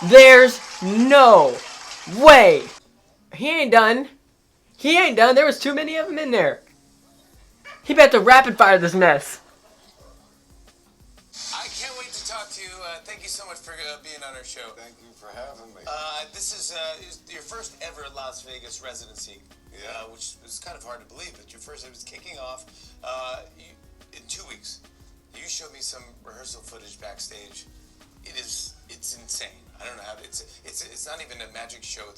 There's no way. He ain't done. He ain't done. There was too many of them in there. He about to rapid fire this mess. I can't wait to talk to you. Thank you so much for being on our show. Thank you for having me. This is your first ever Las Vegas residency, which is kind of hard to believe. But your first, it was kicking off in 2 weeks. You showed me some rehearsal footage backstage. It's insane. I don't know how it's not even a magic show.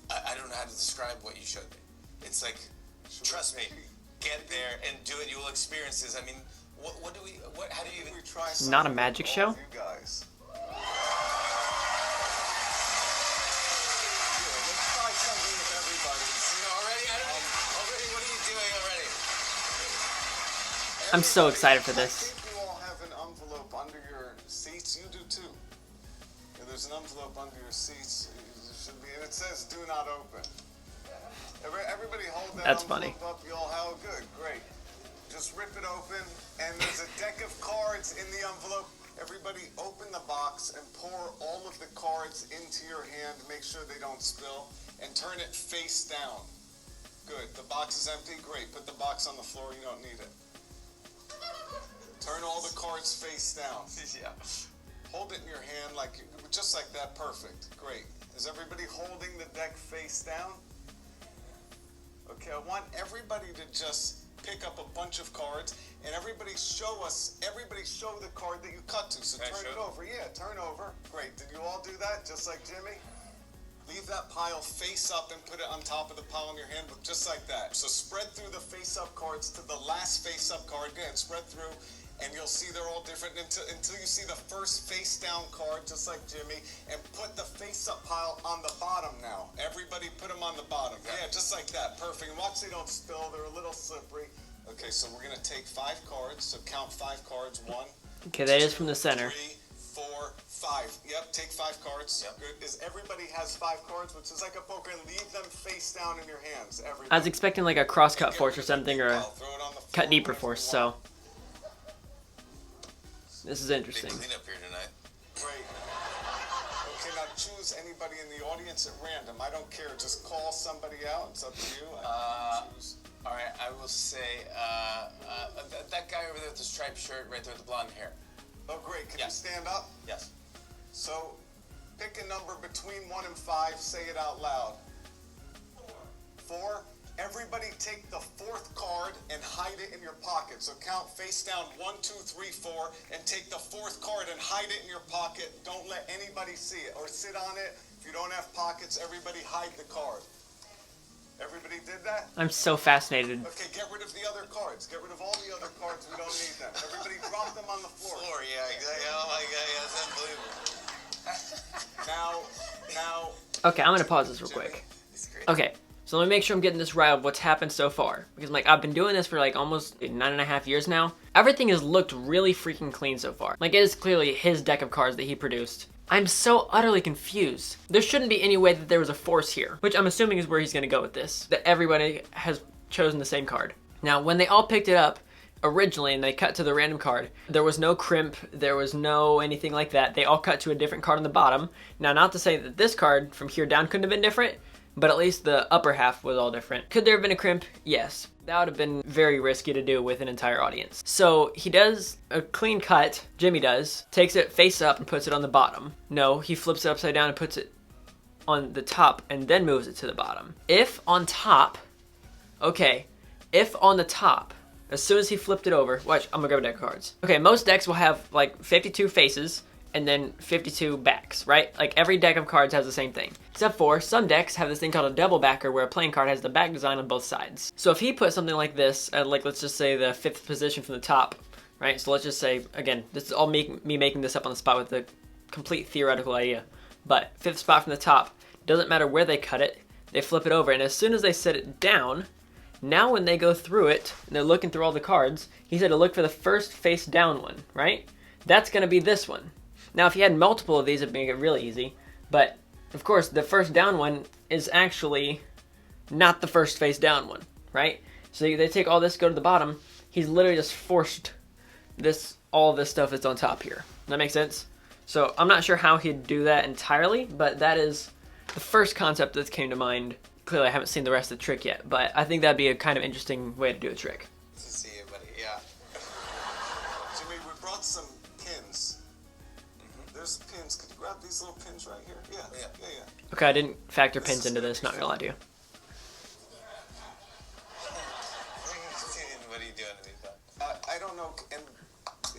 I don't know how to describe what you showed me. It's like, trust me, get there and do it. You will experience this. I mean, how do you even try? Not a magic show. You guys. Let's try something with everybody. Already? Already? What are you doing already? I'm so excited for this. I think you all have an envelope under your seats. You do too. Yeah, there's an envelope under your seats. It should be, and it says "Do not open." Everybody hold that That's envelope funny. up. You all have good, great. Just rip it open, and there's a deck of cards in the envelope. Everybody open the box and pour all of the cards into your hand. Make sure they don't spill, and turn it face down. Good. The box is empty. Great. Put the box on the floor. You don't need it. Turn all the cards face down. Yeah. Hold it in your hand just like that. Perfect. Great. Is everybody holding the deck face down? Okay, I want everybody to just pick up a bunch of cards and everybody show the card that you cut to. So turn it over. Yeah, turn over. Great. Did you all do that? Just like Jimmy? Leave that pile face up and put it on top of the pile in your hand, just like that. So spread through the face-up cards to the last face-up card. Go ahead, spread through, and you'll see they're all different until you see the first face-down card, just like Jimmy, and put the face-up pile on the bottom now. Everybody put them on the bottom. Yeah, just like that. Perfect. And watch they don't spill. They're a little slippery. Okay, so we're going to take 5 cards. So count 5 cards. 1, Okay, that is from the center. 3, 4, 5. Yep, take 5 cards. Yep. Good. Everybody has 5 cards, which is like a poker, and leave them face down in your hands. Everybody. I was expecting like a cross-cut force or something, or a cut deeper force, so this is interesting. Big cleanup here tonight. Great. Okay, now choose anybody in the audience at random. I don't care. Just call somebody out. It's up to you. Choose. All right, I will say that guy over there with the striped shirt, right there with the blonde hair. Oh, great. Can you stand up? Yes. So, pick a number between 1 and 5. Say it out loud. 4. Everybody take the 4th card and hide it in your pocket. So count face down 1, 2, 3, 4, and take the 4th card and hide it in your pocket. Don't let anybody see it or sit on it. If you don't have pockets, everybody hide the card. Everybody did that? I'm so fascinated. Okay, get rid of the other cards. Get rid of all the other cards. We don't need them. Everybody drop them on the floor. Yeah, exactly. Oh my God, yeah, that's unbelievable. Now. Okay, I'm gonna pause this real quick. Okay, so let me make sure I'm getting this right of what's happened so far. Because like I've been doing this for like almost 9.5 years now. Everything has looked really freaking clean so far. Like it is clearly his deck of cards that he produced. I'm so utterly confused. There shouldn't be any way that there was a force here, which I'm assuming is where he's gonna go with this. That everybody has chosen the same card. Now, when they all picked it up originally and they cut to the random card, there was no crimp, there was no anything like that. They all cut to a different card on the bottom. Now, not to say that this card from here down couldn't have been different, but at least the upper half was all different. Could there have been a crimp? Yes. That would have been very risky to do with an entire audience. So he does a clean cut, Jimmy does, takes it face up and puts it on the bottom. No, he flips it upside down and puts it on the top and then moves it to the bottom. If on top, okay, if on the top, as soon as he flipped it over, watch, I'm gonna grab a deck of cards. Okay, most decks will have like 52 faces and then 52 backs, right? Like every deck of cards has the same thing. Except for some decks have this thing called a double backer where a playing card has the back design on both sides. So if he put something like this, like let's just say the 5th position from the top, right? So let's just say, again, this is all me making this up on the spot with a complete theoretical idea. But 5th spot from the top, doesn't matter where they cut it, they flip it over. And as soon as they set it down, now when they go through it, and they're looking through all the cards, he said to look for the first face down one, right? That's gonna be this one. Now, if you had multiple of these, it'd make it really easy. But, of course, the first down one is actually not the first face down one, right? So they take all this, go to the bottom. He's literally just forced all this stuff that's on top here. Does that make sense? So I'm not sure how he'd do that entirely, but that is the first concept that came to mind. Clearly I haven't seen the rest of the trick yet, but I think that'd be a kind of interesting way to do a trick. To see you, buddy. Yeah. Jimmy, we brought some pins. There's pins. Could you grab these little pins right here? Yeah. Okay, I didn't factor pins into this, not gonna lie to you. What are you doing to me, bud? I don't know. And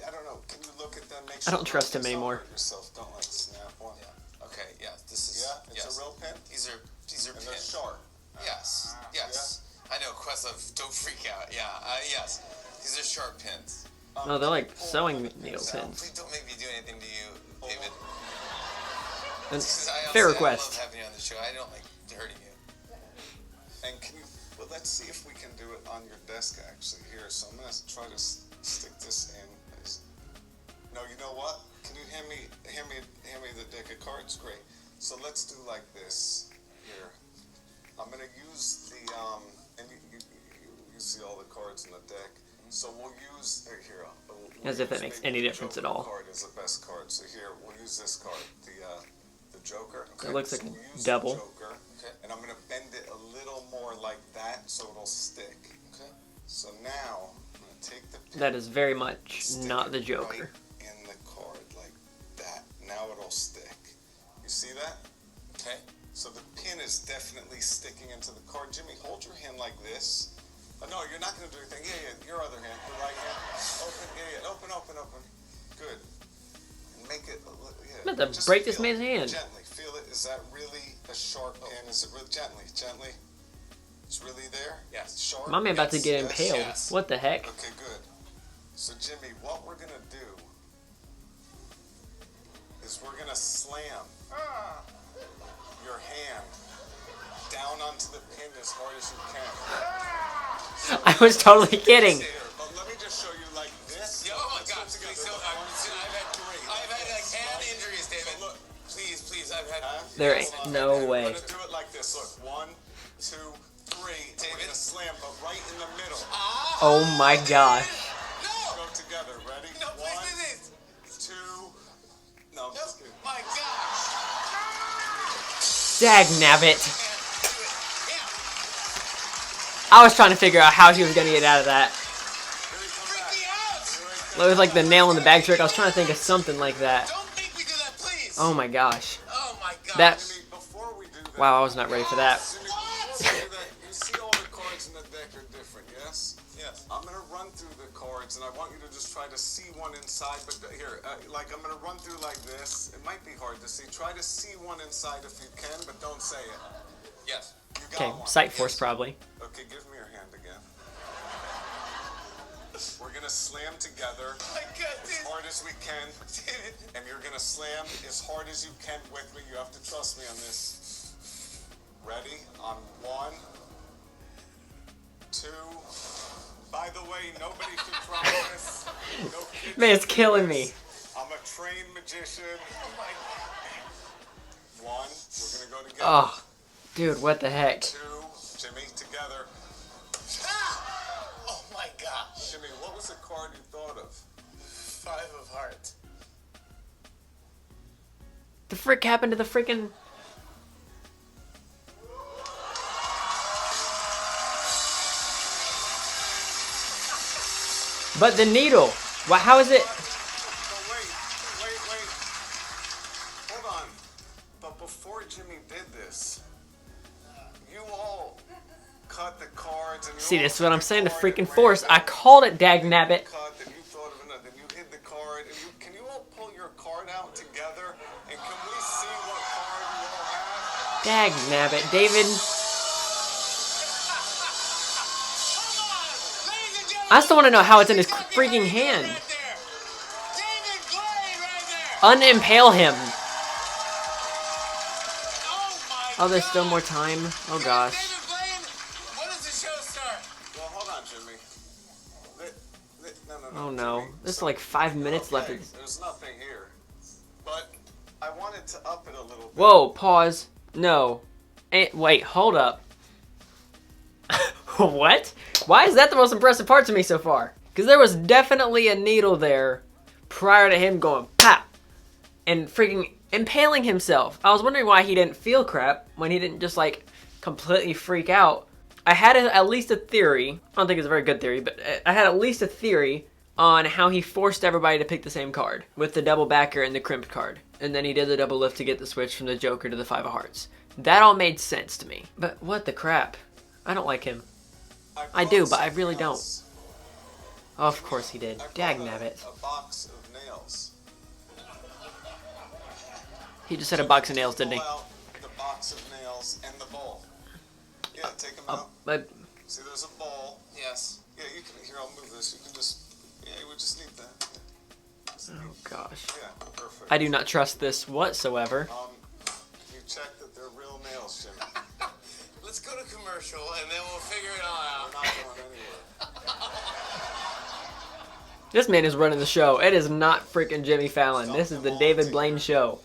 I don't know. Can you look at them? Make I sure don't trust him anymore. Yourself. Don't like snap one. Yeah. Okay. Yeah. This is. Yeah. It's a real pin. These are And pins. they're sharp. Yes. Yes. I know. Questlove, don't freak out. Yeah. Yes. These are sharp pins. No, they're like sewing needle Please pins. don't make me do anything to you, David. That's I fair I request. love having you on the show. I don't like hurting you. And can you? Well, let's see if we can do it on your desk actually here. So I'm gonna try to stick this in. No, you know what? Can you hand me the deck of cards? Great. So let's do like this here. I'm gonna use the and you see all the cards in the deck. So we'll use here. As if that makes any difference at all. Card is the best card. So here we'll use this card, the Joker. It looks like So a we'll use double. The Joker, and I'm gonna bend it a little more like that so it'll stick. Okay. So now I'm gonna take the pin. That is very much Stick not it the Joker. Right in the card like that. Now it'll stick. You see that? Okay. So the pin is definitely sticking into the card. Jimmy, hold your hand like this. No, you're not going to do anything. Yeah, your other hand, the right hand. Open. Open. Good. And make it. Yeah. I'm about to Just break this feel it. man's hand. Gently feel it. Is that really a sharp pin? Is it really gently? It's really there. Yes. Sharp. My man about to get Yes. impaled. Yes. What the heck? Okay, good. So Jimmy, what we're gonna do is we're gonna slam your hand down onto the pin as hard as you can. I was totally kidding. But let me just show you like this. Yeah, oh my Let's God! go together. Please, I've had like hand injuries, David. So look. Please, I've had. There ain't Hold on. no We're way. gonna do it like this. Look, 1, 2, 3. David, we're gonna slam, but right in the middle. Oh my gosh. No! Go together. Ready? No, please 1, do this. 2. No, I'm No, just kidding. my gosh! Dag nabbit. Yeah. I was trying to figure out how he was gonna get out of that. Here he comes Freak back. me out! It was like the nail in the bag trick. I was trying to think of something like that. Don't make me do that, please! Oh my gosh. Oh my God! That. Jimmy, before we do that. Wow, I was not ready for that. Jimmy, before we do that, you see all the cards in the deck are different, yes? Yes. I'm gonna run through the cards, and I want you to just try to see one inside. But here, like I'm gonna run through like this. It might be hard to see. Try to see one inside if you can, but don't say it. Yes. You got Okay, one. sight force probably. Okay, give me your hand again. We're gonna slam together My God, as dude. hard as we can, and you're gonna slam as hard as you can with me. You have to trust me on this. Ready? On 1, 2. By the way, nobody should try this. No kids Man, it's should do killing this. me. I'm a trained magician. Oh my God. 1. We're gonna go together. Oh, dude, what the heck? 2. Jimmy, together. Ah! Oh my gosh. Jimmy, what was the card you thought of? 5 of hearts. The frick happened to the freaking. But the needle. How is it? But wait. Hold on. But before Jimmy did this, you all cut the cards and you See, all this is took what I'm the saying. The card and freaking ran force. it I out. called it, dag nabbit. Cut, then you thought of another, then you hid the card. And can you all pull your card out together? And can we see what card you all have? Dag nabbit, David. I still want to know how it's in his freaking hand. David Blaine right there. Unimpale him. Oh my Oh, there's still God. more time. Oh gosh. David Blaine, when does the show start? Well, hold on, Jimmy. No. Oh no. Jimmy. There's So- like 5 minutes left. Okay, there's nothing here. But I wanted to up it a little bit. Whoa, pause. No. Wait, hold up. What? Why is that the most impressive part to me so far? Because there was definitely a needle there prior to him going pop. and freaking impaling himself. I was wondering why he didn't feel crap when he didn't just like completely freak out. I had at least a theory. I don't think it's a very good theory, but I had at least a theory on how he forced everybody to pick the same card with the double backer and the crimped card. And then he did the double lift to get the switch from the Joker to the Five of Hearts. That all made sense to me. But what the crap? I don't like him. I do, but I really don't. Oh, of course he did. Dagnabbit. A box of nails. He just had a box of nails, didn't he? Pull out the box of nails and the bowl. Yeah, take them out. But See, there's a bowl. Yes. Yeah, you can. Here, I'll move this. You can just. Yeah, we just need that. Yeah. Just oh need- gosh, Yeah, perfect. I do not trust this whatsoever. You check that they're real nails, Jimmy. Let's go to commercial and then we'll figure it all We're out. not going anywhere. This man is running the show. It is not freaking Jimmy Fallon. This is the David Blaine show.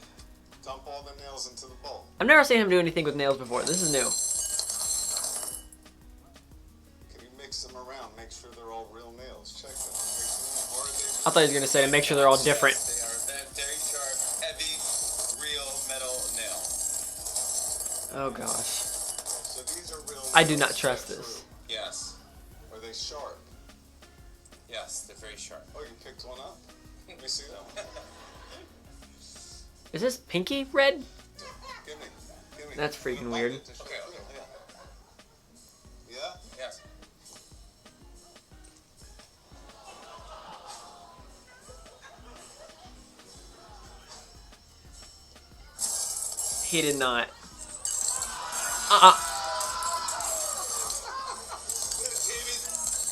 Dump all the nails into the bowl. I've never seen him do anything with nails before. This is new. Can you mix them around? Make sure they're all real nails. Check them. Mix them, or are they I thought he was gonna say to make sure they're all different. They are very sharp, heavy, real metal nails. Oh gosh, So these are real nails. I do not Is trust that this. true? Yes. Are they sharp? Yes, they're very sharp. Oh, you picked one up? Let me see that one. Is this pinky red? Give me. Give me. That's freaking weird. Okay, Yeah? yes. He did not.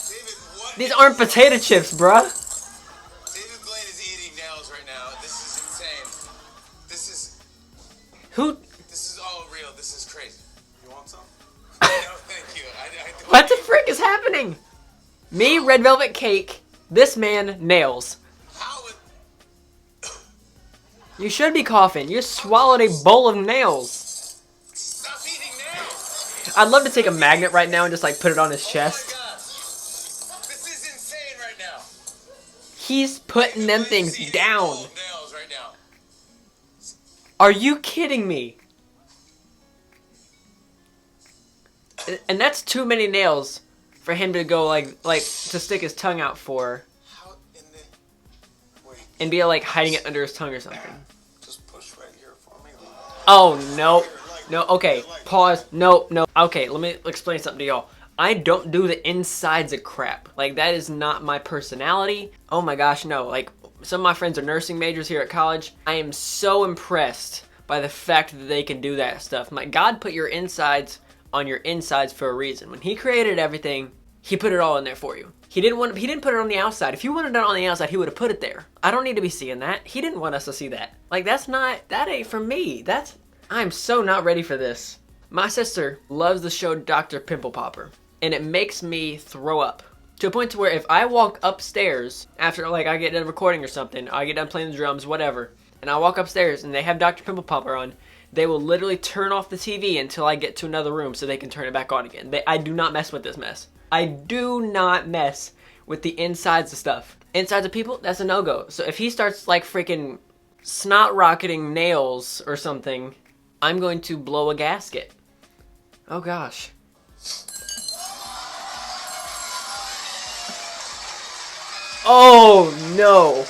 David, what? These aren't potato chips, bruh. David Blaine is eating nails right now. This is insane. This Who? is all real. This is crazy. You want some? No, thank you. I don't What the frick is happening? Me, red velvet cake. This man, nails. How would... You should be coughing. You swallowed a bowl of nails. Stop eating nails! I'd love to take a magnet right now and just like put it on his Oh chest. my gosh. This is insane right now. He's putting them things Eating down. full of nails right now. Are you kidding me? And that's too many nails for him to go like to stick his tongue out for How in the... Wait, and be like hiding it under his tongue or something. just push right here for me. Oh no. No, okay. Pause. No. Okay, let me explain something to y'all. I don't do the insides of crap. Like that is not my personality. Oh my gosh, no. Like some of my friends are nursing majors here at college. I am so impressed by the fact that they can do that stuff. My God put your insides on your insides for a reason. When he created everything, he put it all in there for you. He didn't put it on the outside. If you wanted it on the outside, he would have put it there. I don't need to be seeing that. He didn't want us to see that. Like that ain't for me. I'm so not ready for this. My sister loves the show Dr. Pimple Popper, and it makes me throw up. To a point to where if I walk upstairs after like I get done recording or something, I get done playing the drums, whatever, and I walk upstairs and they have Dr. Pimple Popper on, they will literally turn off the TV until I get to another room so they can turn it back on again. I do not mess with this mess. I do not mess with the insides of stuff. Insides of people, that's a no-go. So if he starts like freaking snot rocketing nails or something, I'm going to blow a gasket. Oh gosh. Oh no.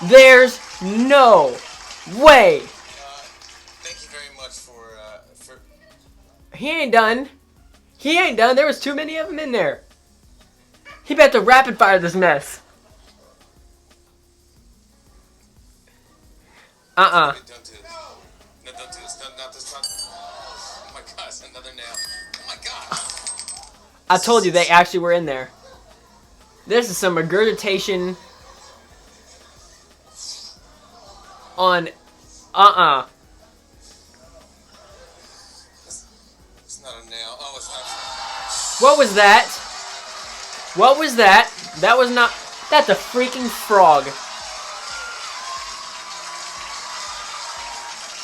There's no way. Thank you very much for He ain't done. He ain't done. There was too many of them in there. He about to rapid fire this mess. Wait, don't do this. No, don't do this. Not this time. Oh my gosh, another nail. Oh my god. I told you they actually were in there. This is some regurgitation on It's not a nail. Oh, it's not. What was that? What was that? That was not... That's a freaking frog.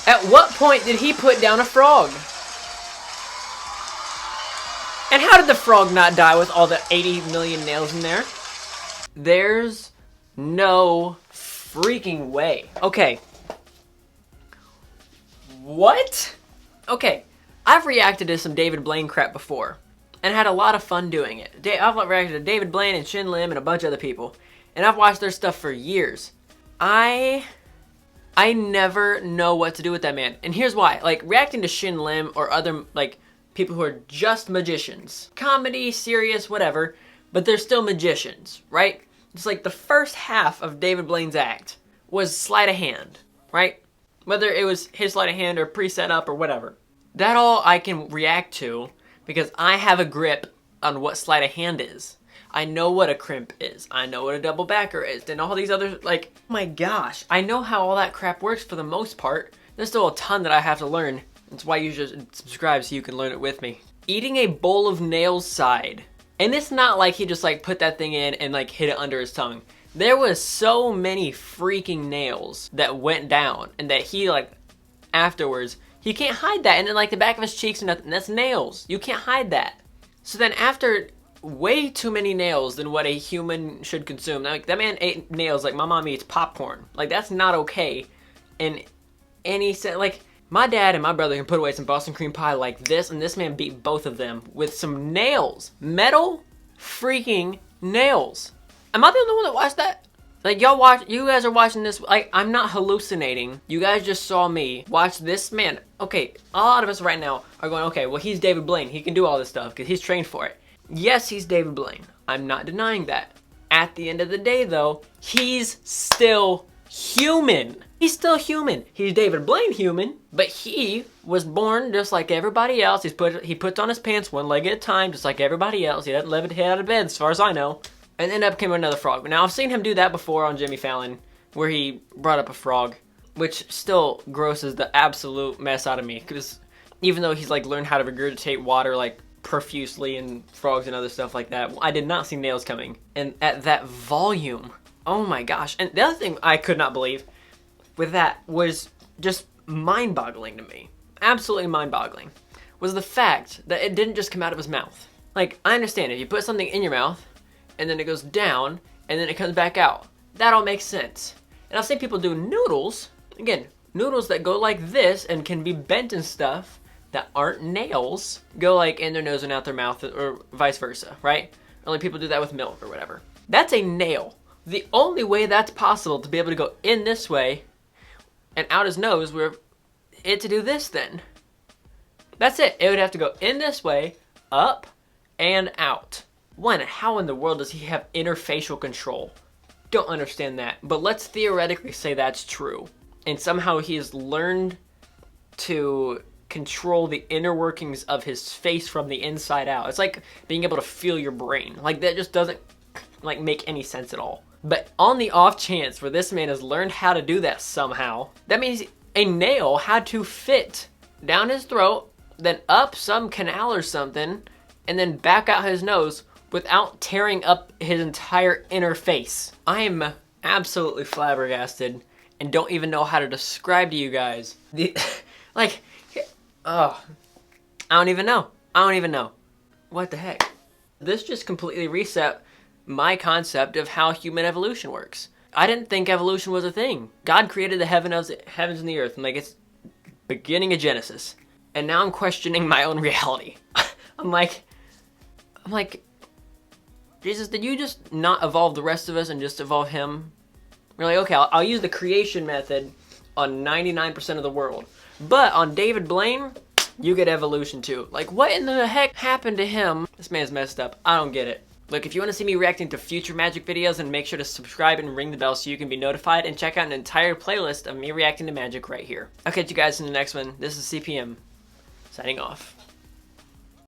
At what point did he put down a frog? And how did the frog not die with all the 80 million nails in there? There's no freaking way. Okay. What? Okay. I've reacted to some David Blaine crap before and had a lot of fun doing it. I've reacted to David Blaine and Shin Lim and a bunch of other people, and I've watched their stuff for years. I never know what to do with that man. And here's why. Like, reacting to Shin Lim or other, like, people who are just magicians. Comedy, serious, whatever. But they're still magicians, right? It's like the first half of David Blaine's act was sleight of hand, right? Whether it was his sleight of hand or pre-set up or whatever. That all I can react to because I have a grip on what sleight of hand is. I know what a crimp is. I know what a double backer is. And all these other, like, oh my gosh. I know how all that crap works for the most part. There's still a ton that I have to learn. That's why you should subscribe so you can learn it with me. Eating a bowl of nails side. And it's not like he just like put that thing in and like hid it under his tongue. There was so many freaking nails that went down and that he like afterwards, he can't hide that. And then like the back of his cheeks and nothing, that's nails. You can't hide that. So then after way too many nails than what a human should consume. Like, that man ate nails like my mom eats popcorn. Like, that's not okay in any sense. Like, my dad and my brother can put away some Boston cream pie like this, and this man beat both of them with some nails. Metal freaking nails. Am I the only one that watched that? Like, you guys are watching this, like, I'm not hallucinating. You guys just saw me watch this man. Okay, a lot of us right now are going, okay, well, he's David Blaine. He can do all this stuff because he's trained for it. Yes, he's David Blaine. I'm not denying that. At the end of the day, though, he's still human. He's still human. He's David Blaine human, but he was born just like everybody else. He puts on his pants one leg at a time, just like everybody else. He doesn't live his head out of bed, as far as I know. And then up came another frog. Now, I've seen him do that before on Jimmy Fallon, where he brought up a frog, which still grosses the absolute mess out of me, because even though he's like learned how to regurgitate water like profusely and frogs and other stuff like that, I did not see nails coming. And at that volume, oh my gosh. And the other thing I could not believe with that was just mind-boggling to me, absolutely mind-boggling, was the fact that it didn't just come out of his mouth. Like, I understand if you put something in your mouth and then it goes down and then it comes back out, that all makes sense. And I've seen people do noodles, again, noodles that go like this and can be bent and stuff that aren't nails, go like in their nose and out their mouth, or vice versa, right? Only people do that with milk or whatever. That's a nail. The only way that's possible to be able to go in this way and out his nose were it to do this then. That's it. It would have to go in this way, up, and out. One, how in the world does he have interfacial control? Don't understand that. But let's theoretically say that's true. And somehow he has learned to control the inner workings of his face from the inside out. It's like being able to feel your brain. Like, that just doesn't like make any sense at all. But on the off chance where this man has learned how to do that somehow, that means a nail had to fit down his throat, then up some canal or something, and then back out his nose without tearing up his entire inner face. I am absolutely flabbergasted and don't even know how to describe to you guys like, oh, I don't even know. What the heck? This just completely reset my concept of how human evolution works. I didn't think evolution was a thing. God created the heavens and the earth, and like it's beginning of Genesis. And now I'm questioning my own reality. I'm like, Jesus, did you just not evolve the rest of us and just evolve him? We're like, okay, I'll use the creation method on 99% of the world. But on David Blaine, you get evolution too. Like, what in the heck happened to him? This man's messed up. I don't get it. Look, if you want to see me reacting to future magic videos, then make sure to subscribe and ring the bell so you can be notified, and check out an entire playlist of me reacting to magic right here. I'll catch you guys in the next one. This is CPM, signing off.